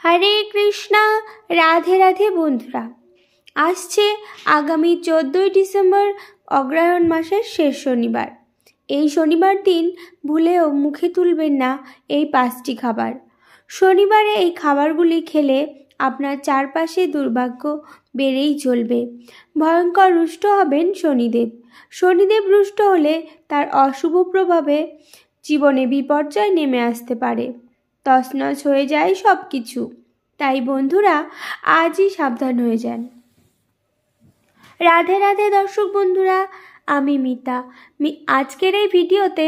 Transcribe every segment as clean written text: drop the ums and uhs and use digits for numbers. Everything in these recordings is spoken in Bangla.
হরে কৃষ্ণা। রাধে রাধে বন্ধুরা, আসছে আগামী 14ই ডিসেম্বর অগ্রহায়ণ মাসের শেষ শনিবার। এই শনিবার দিন ভুলেও মুখে তুলবেন না এই 5টি খাবার। শনিবারে এই খাবারগুলি খেলে আপনার চারপাশে দুর্ভাগ্য বেড়েই চলবে। ভয়ঙ্কর রুষ্ট হবেন শনিদেব। শনিদেব রুষ্ট হলে তার অশুভ প্রভাবে জীবনে বিপর্যয় নেমে আসতে পারে, তছনছ হয়ে যায় সব কিছু। তাই বন্ধুরা, আজই সাবধান হয়ে যান। রাধে রাধে দর্শক বন্ধুরা, আমি মিতা। আজকের এই ভিডিওতে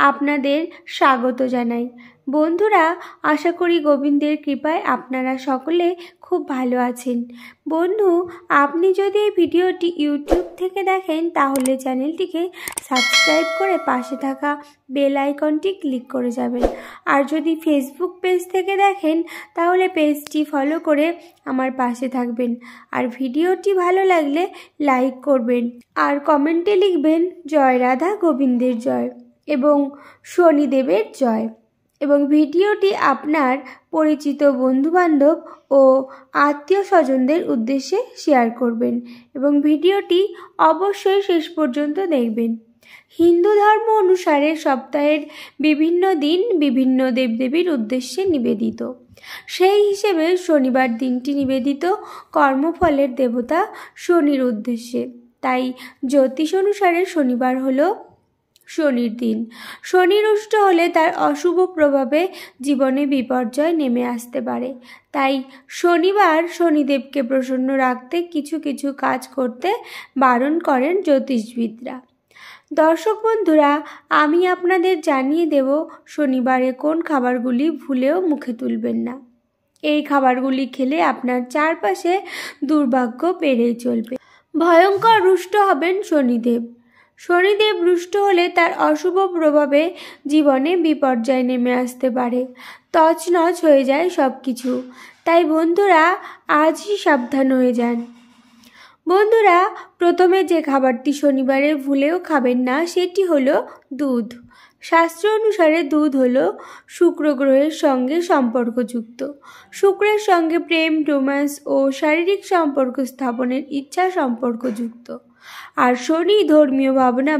আপনাদের স্বাগত জানাই। বন্ধুরা, আশা করি গোবিন্দের কৃপায় আপনারা সকলে খুব ভালো আছেন। বন্ধু, আপনি যদি এই ভিডিওটি ইউটিউব থেকে দেখেন তাহলে চ্যানেলটিকে সাবস্ক্রাইব করে পাশে থাকা বেল আইকনটি ক্লিক করে যাবেন। আর যদি ফেসবুক পেজ থেকে দেখেন তাহলে পেজটি ফলো করে আমার পাশে থাকবেন। আর ভিডিওটি ভালো লাগলে লাইক করবেন আর কমেন্টে লিখবেন জয় রাধা গোবিন্দের জয় এবং শনিদেবের জয়। এবং ভিডিওটি আপনার পরিচিত বন্ধুবান্ধব ও আত্মীয় স্বজনদের উদ্দেশ্যে শেয়ার করবেন এবং ভিডিওটি অবশ্যই শেষ পর্যন্ত দেখবেন। হিন্দু ধর্ম অনুসারে সপ্তাহের বিভিন্ন দিন বিভিন্ন দেবদেবীর উদ্দেশ্যে নিবেদিত। সেই হিসেবে শনিবার দিনটি নিবেদিত কর্মফলের দেবতা শনির উদ্দেশ্যে। তাই জ্যোতিষ অনুসারে শনিবার হলো শনির দিন। শনি রুষ্ট হলে তার অশুভ প্রভাবে জীবনে বিপর্যয় নেমে আসতে পারে। তাই শনিবার শনিদেবকে প্রসন্ন রাখতে কিছু কিছু কাজ করতে বারণ করেন জ্যোতিষবিদরা। দর্শক বন্ধুরা, আমি আপনাদের জানিয়ে দেব শনিবারে কোন খাবারগুলি ভুলেও মুখে তুলবেন না। এই খাবারগুলি খেলে আপনার চারপাশে দুর্ভাগ্য বেড়েই চলবে। ভয়ঙ্কর রুষ্ট হবেন শনিদেব। শনিদেব রুষ্ট হলে তার অশুভ প্রভাবে জীবনে বিপর্যয় নেমে আসতে পারে, তছনছ হয়ে যায় সব কিছু। তাই বন্ধুরা, আজই সাবধান হয়ে যান। বন্ধুরা, প্রথমে যে খাবারটি শনিবারে ভুলেও খাবেন না সেটি হলো দুধ। শাস্ত্র অনুসারে দুধ হলো শুক্র গ্রহের সঙ্গে সম্পর্কযুক্ত। শুক্রের সঙ্গে প্রেম, রোম্যান্স ও শারীরিক সম্পর্ক স্থাপনের ইচ্ছা সম্পর্কযুক্ত। আর শনি ধর্মীয় ভাবনা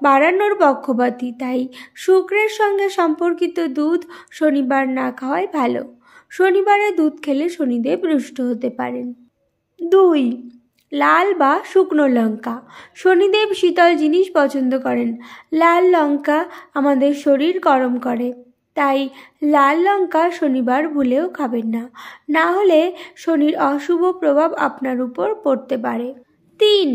বাড়ানোর পক্ষপাতী। তাই শুক্রের সঙ্গে সম্পর্কিত দুধ শনিবার না খাওয়াই ভালো। শনিবারে দুধ খেলে শনিদেব রুষ্ট হতে পারেন। 2. লাল বা শুকনো লঙ্কা। শনিদেব শীতল জিনিস পছন্দ করেন। লাল লঙ্কা আমাদের শরীর গরম করে। তাই লাল লঙ্কা শনিবার ভুলেও খাবেন না, না হলে শনির অশুভ প্রভাব আপনার উপর পড়তে পারে। 3.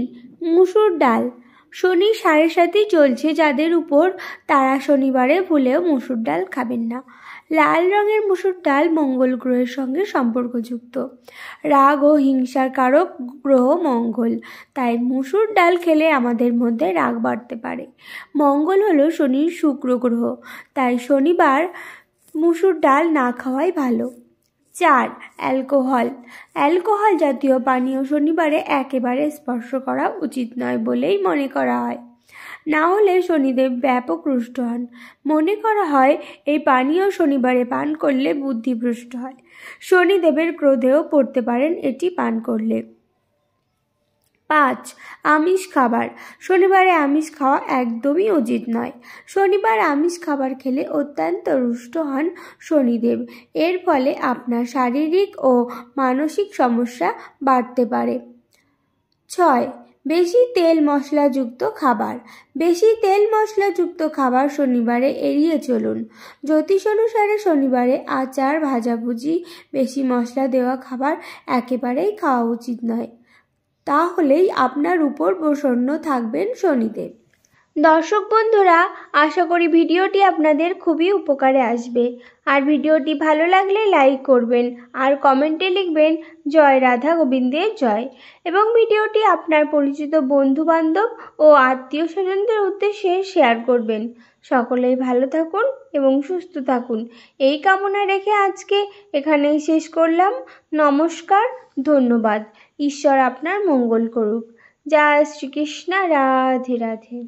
মুসুর ডাল। শনি 7.5 চলছে যাদের উপর, তারা শনিবারে ভুলেও মুসুর ডাল খাবেন না। লাল রঙের মুসুর ডাল মঙ্গল গ্রহের সঙ্গে সম্পর্কযুক্ত। রাগ ও হিংসার কারক গ্রহ মঙ্গল। তাই মুসুর ডাল খেলে আমাদের মধ্যে রাগ বাড়তে পারে। মঙ্গল হলো শনির শুক্র গ্রহ। তাই শনিবার মুসুর ডাল না খাওয়াই ভালো। 4. অ্যালকোহল জাতীয় পানীয় শনিবারে একেবারে স্পর্শ করা উচিত নয় বলেই মনে করা হয়, না হলে শনিদেব ব্যাপক রুষ্ট হন। মনে করা হয় এই পানীয় শনিবারে পান করলে বুদ্ধিভ্রষ্ট হয়। শনিদেবের ক্রোধেও পড়তে পারেন এটি পান করলে। 5. আমিষ খাবার। শনিবারে আমিষ খাওয়া একদমই উচিত নয়। শনিবার আমিষ খাবার খেলে অত্যন্ত রুষ্ট হন শনিদেব। এর ফলে আপনার শারীরিক ও মানসিক সমস্যা বাড়তে পারে। 6. বেশি তেল মশলাযুক্ত খাবার। বেশি তেল মশলাযুক্ত খাবার শনিবারে এড়িয়ে চলুন। জ্যোতিষ অনুসারে শনিবারে আচার, ভাজাভুজি, বেশি মশলা দেওয়া খাবার একেবারেই খাওয়া উচিত নয়। তাহলেই আপনার উপর প্রসন্ন থাকবেন শনিদেব। দর্শক বন্ধুরা, আশা করি ভিডিওটি আপনাদের খুবই উপকারে আসবে। আর ভিডিওটি ভালো লাগলে লাইক করবেন আর কমেন্টে লিখবেন জয় রাধা গোবিন্দের জয় এবং ভিডিওটি আপনার পরিচিত বন্ধুবান্ধব ও আত্মীয় স্বজনদের উদ্দেশ্যে শেয়ার করবেন। সকলেই ভালো থাকুন এবং সুস্থ থাকুন এই কামনা রেখে আজকে এখানেই শেষ করলাম। নমস্কার, ধন্যবাদ। ঈশ্বর আপনার মঙ্গল করুক। জয় শ্রীকৃষ্ণ। রাধে রাধে।